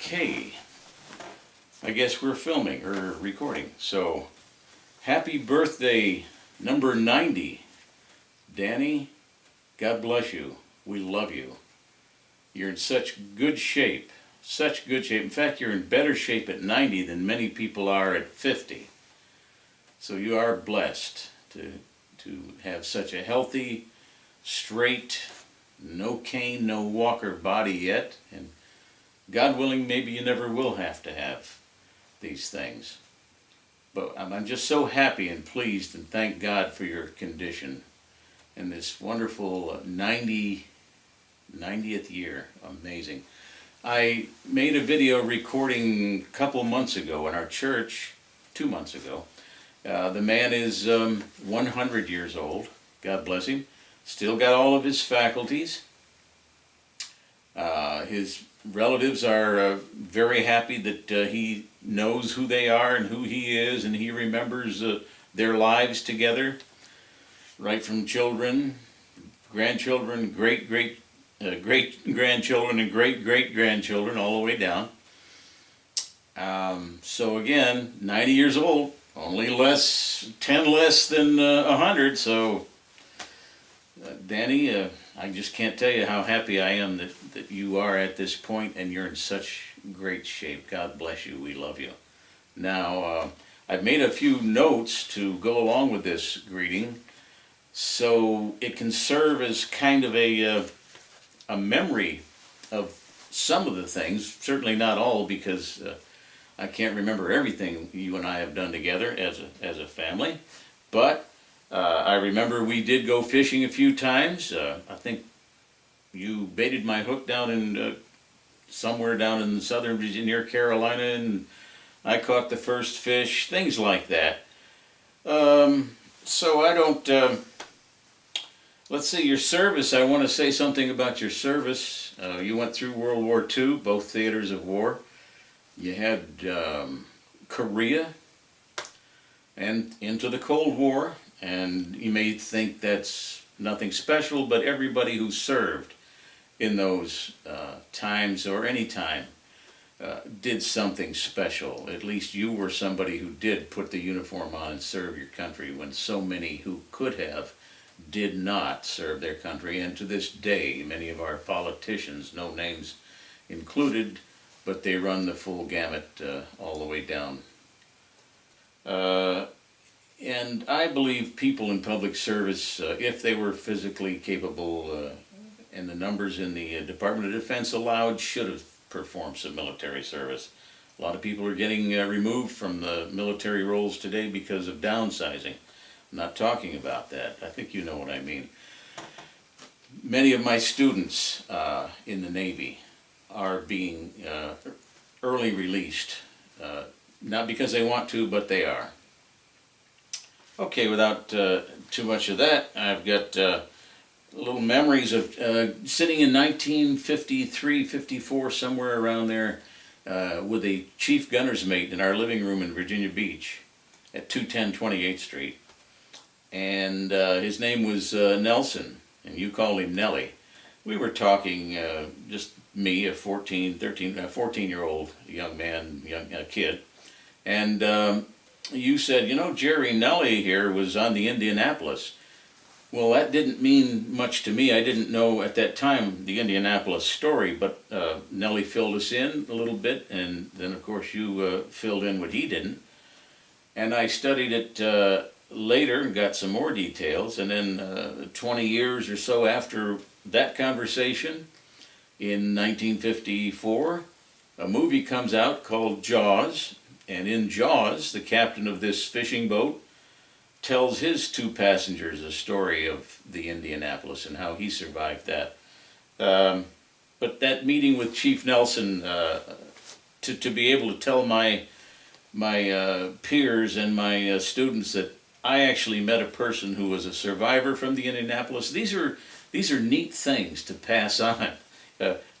Okay, I guess we're filming or recording. So, happy birthday, number 90. Danny, God bless you. We love you. You're in such good shape. Such good shape. In fact, you're in better shape at 90 than many people are at 50. So you are blessed to have such a healthy, straight, no cane, no walker body yet. And God willing, maybe you never will have to have these things. But I'm just so happy and pleased and thank God for your condition and this wonderful 90th year. Amazing. I made a video recording a couple months ago in our church, 2 months ago. The man is 100 years old. God bless him. Still got all of his faculties. His relatives are very happy that he knows who they are and who he is, and he remembers their lives together, right from children, grandchildren, great-grandchildren, and great-great-grandchildren, all the way down. So again, 90 years old, only 10 less than 100, so Danny, I just can't tell you how happy I am that you are at this point and you're in such great shape. God bless you. We love you. Now, I've made a few notes to go along with this greeting so it can serve as kind of a memory of some of the things, certainly not all, because I can't remember everything you and I have done together as a family, but I remember we did go fishing a few times. I think you baited my hook down in somewhere down in southern Virginia, near Carolina, and I caught the first fish, things like that. So I don't, let's see, your service, I want to say something about your service. You went through World War II, both theaters of war. You had Korea and into the Cold War. And you may think that's nothing special, but everybody who served in those times or any time did something special. At least you were somebody who did put the uniform on and serve your country when so many who could have did not serve their country. And to this day, many of our politicians, no names included, but they run the full gamut all the way down. And I believe people in public service, if they were physically capable and the numbers in the Department of Defense allowed, should have performed some military service. A lot of people are getting removed from the military roles today because of downsizing. I'm not talking about that. I think you know what I mean. Many of my students in the Navy are being early released, not because they want to, but they are. Okay, without too much of that, I've got little memories of sitting in 1953, 54, somewhere around there, with a chief gunner's mate in our living room in Virginia Beach at 210 28th Street. And his name was Nelson, and you called him Nellie. We were talking, just me, a 14-year-old young man, kid, and you said, you know, Jerry Nellie here was on the Indianapolis. Well, that didn't mean much to me. I didn't know at that time the Indianapolis story, but Nellie filled us in a little bit, and then of course you filled in what he didn't. And I studied it later and got some more details, and then 20 years or so after that conversation, in 1954, a movie comes out called Jaws. And in Jaws, the captain of this fishing boat tells his two passengers a story of the Indianapolis and how he survived that. But that meeting with Chief Nelson, to be able to tell my peers and my students that I actually met a person who was a survivor from the Indianapolis, these are neat things to pass on.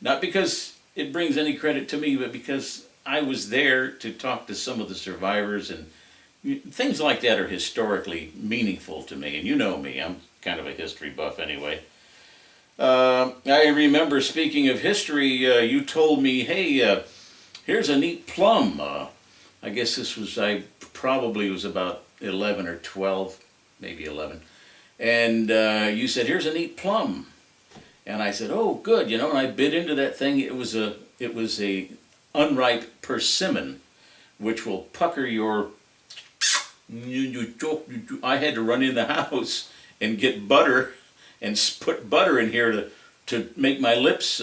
Not because it brings any credit to me, but because I was there to talk to some of the survivors, and things like that are historically meaningful to me. And you know me, I'm kind of a history buff anyway. I remember, speaking of history, you told me, hey, here's a neat plum. I guess I probably was about 11 or 12, maybe 11. And you said, here's a neat plum. And I said, oh, good, and I bit into that thing. It was a unripe persimmon, which will pucker your. I had to run in the house and get butter and put butter in here to make my lips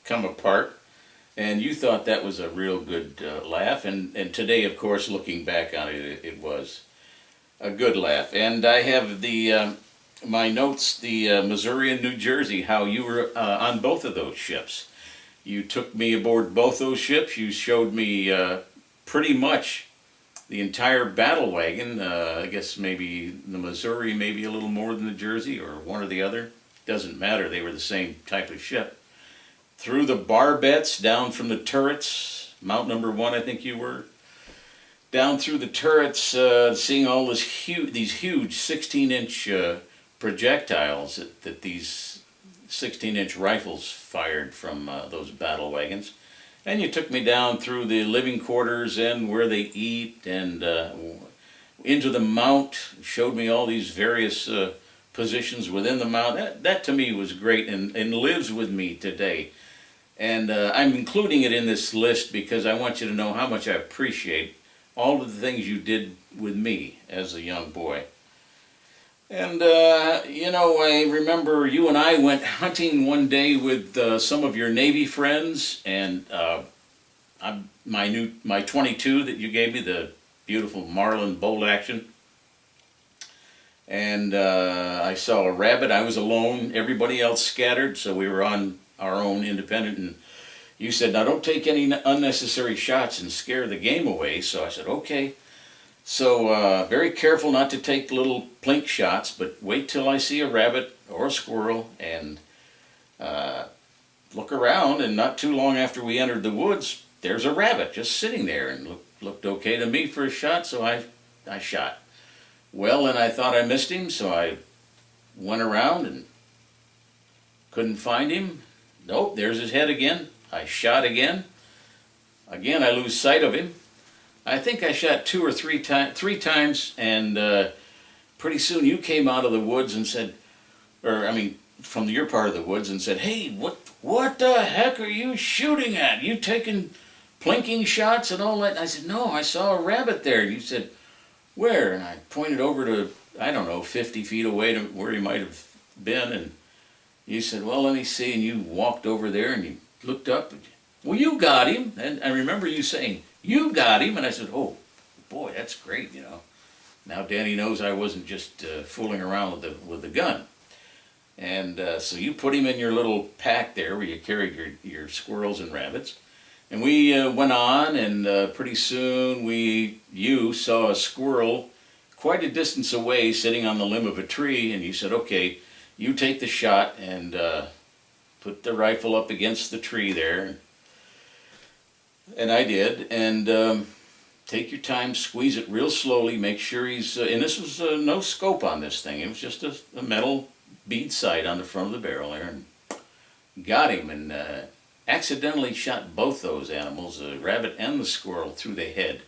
come apart. And you thought that was a real good laugh. And today, of course, looking back on it, it was a good laugh. And I have my notes, the Missouri and New Jersey, how you were on both of those ships. You took me aboard both those ships. You showed me pretty much the entire battle wagon. I guess maybe the Missouri, maybe a little more than the Jersey, or one or the other. Doesn't matter. They were the same type of ship. Through the barbettes, down from the turrets, Mount Number 1, I think you were. Down through the turrets, seeing all these huge 16-inch projectiles that these 16-inch rifles fired from those battle wagons. And you took me down through the living quarters and where they eat, and into the mount, showed me all these various positions within the mount. That to me was great, and lives with me today. And I'm including it in this list because I want you to know how much I appreciate all of the things you did with me as a young boy. And, I remember you and I went hunting one day with some of your Navy friends, and my 22 that you gave me, the beautiful Marlin bolt action. And I saw a rabbit. I was alone. Everybody else scattered, so we were on our own independent. And you said, now don't take any unnecessary shots and scare the game away. So I said, okay. So very careful not to take little plink shots, but wait till I see a rabbit or a squirrel and look around. And not too long after we entered the woods, there's a rabbit just sitting there and looked okay to me for a shot, so I shot. Well, and I thought I missed him, so I went around and couldn't find him. Nope, there's his head again. I shot again. Again, I lose sight of him. I think I shot three times, and pretty soon you came out of the woods and said, from your part of the woods, and said, hey, what the heck are you shooting at? You taking plinking shots and all that? And I said, no, I saw a rabbit there. And you said, where? And I pointed over to, 50 feet away to where he might have been, and you said, well, let me see, and you walked over there and you looked up, and, well, you got him. And I remember you saying, you got him, and I said, oh, boy, that's great, Now Danny knows I wasn't just fooling around with the gun. And so you put him in your little pack there where you carried your squirrels and rabbits. And we went on, and pretty soon you saw a squirrel quite a distance away sitting on the limb of a tree, and you said, okay, you take the shot and put the rifle up against the tree there. And I did, and take your time, squeeze it real slowly, make sure he's, and this was no scope on this thing, it was just a metal bead sight on the front of the barrel there, and got him, and accidentally shot both those animals, the rabbit and the squirrel, through the head.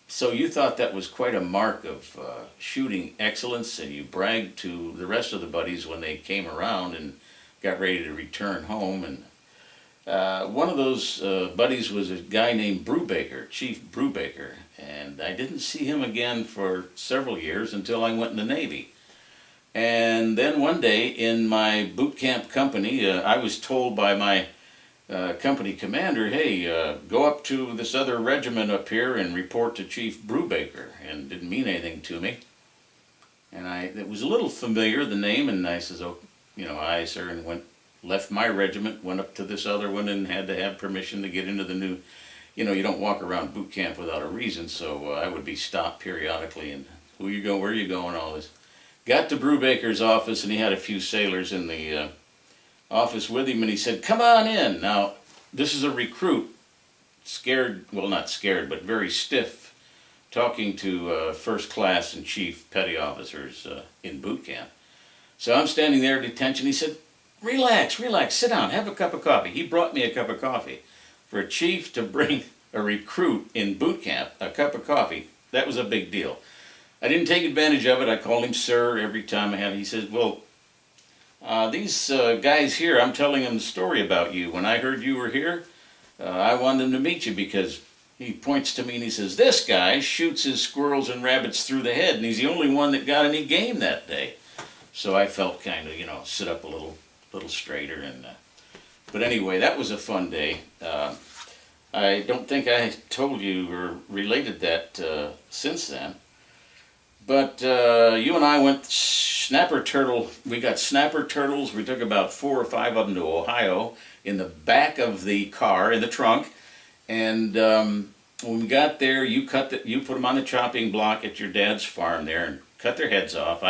So you thought that was quite a mark of shooting excellence, and you bragged to the rest of the buddies when they came around and got ready to return home. And one of those buddies was a guy named Brubaker, Chief Brubaker, and I didn't see him again for several years until I went in the Navy. And then one day in my boot camp company, I was told by my company commander, hey, go up to this other regiment up here and report to Chief Brubaker, and didn't mean anything to me. And it was a little familiar, the name, and I says, oh, aye, sir, and left my regiment, went up to this other one, and had to have permission to get into the new, you don't walk around boot camp without a reason, so I would be stopped periodically, and where are you going, all this. Got to Brubaker's office, and he had a few sailors in the office with him, and he said, come on in. Now, this is a recruit, scared, well, not scared, but very stiff, talking to first class and chief petty officers in boot camp. So I'm standing there at attention. He said, relax, sit down, have a cup of coffee. He brought me a cup of coffee. For a chief to bring a recruit in boot camp a cup of coffee, that was a big deal. I didn't take advantage of it. I called him sir every time I had. He said, well, these guys here, I'm telling them the story about you. When I heard you were here, I wanted them to meet you because he points to me and he says, this guy shoots his squirrels and rabbits through the head and he's the only one that got any game that day. So I felt kind of, sit up a little straighter. But anyway, that was a fun day. I don't think I told you or related that since then. But you and I went snapper turtle. We got snapper turtles. We took about 4 or 5 of them to Ohio in the back of the car in the trunk. And when we got there, you put them on the chopping block at your dad's farm there and cut their heads off.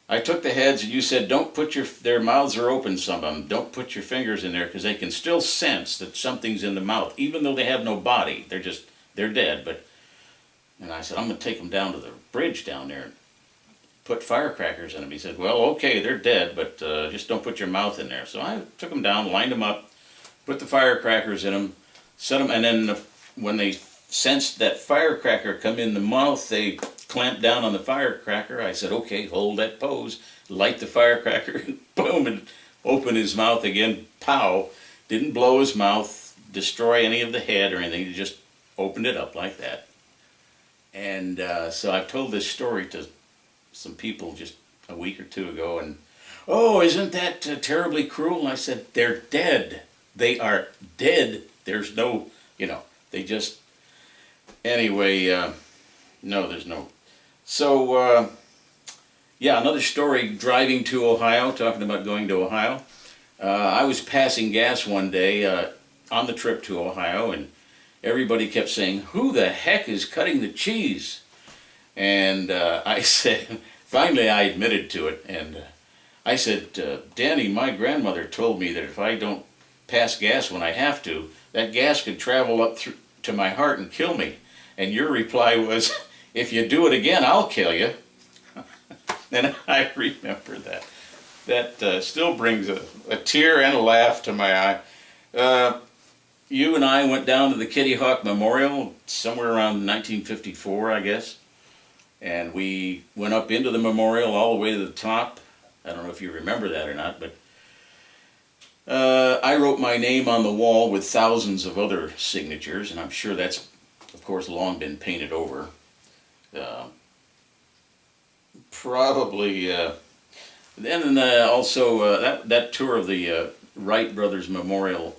I took the heads and you said, don't put their mouths are open, some of them. Don't put your fingers in there because they can still sense that something's in the mouth, even though they have no body. They're dead. And I said, I'm going to take them down to the bridge down there and put firecrackers in them. He said, well, okay, they're dead, but just don't put your mouth in there. So I took them down, lined them up, put the firecrackers in them, set them, and then when they sensed that firecracker come in the mouth, they clamped down on the firecracker. I said, okay, hold that pose, light the firecracker, and boom, and open his mouth again, pow. Didn't blow his mouth, destroy any of the head or anything, he just opened it up like that. And so I've told this story to some people just a week or 2 ago, and, oh, isn't that terribly cruel? And I said, they're dead. They are dead. There's no, they just, anyway, no, there's no. So, yeah, another story, driving to Ohio, talking about going to Ohio. I was passing gas one day on the trip to Ohio, and everybody kept saying, who the heck is cutting the cheese? And I said, finally I admitted to it, and I said, Danny, my grandmother told me that if I don't pass gas when I have to, that gas could travel up to my heart and kill me. And your reply was, if you do it again, I'll kill you. And I remember that. That still brings a tear and a laugh to my eye. You and I went down to the Kitty Hawk Memorial somewhere around 1954, I guess. And we went up into the memorial all the way to the top. I don't know if you remember that or not, but I wrote my name on the wall with thousands of other signatures, and I'm sure that's, of course, long been painted over. Probably, then also that tour of the Wright Brothers Memorial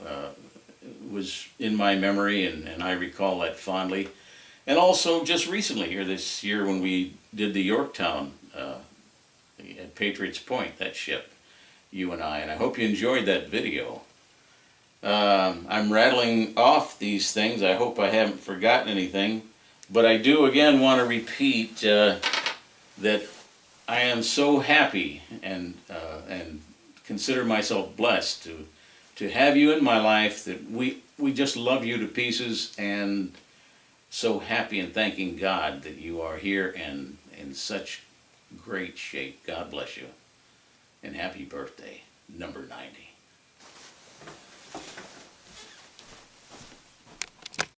was in my memory, and I recall that fondly. And also just recently here this year when we did the Yorktown at Patriots Point, that ship, you and I hope you enjoyed that video. I'm rattling off these things. I hope I haven't forgotten anything, but I do again want to repeat that I am so happy and consider myself blessed to have you in my life, that we just love you to pieces, and so happy and thanking God that you are here and in such great shape. God bless you, and happy birthday, number 90.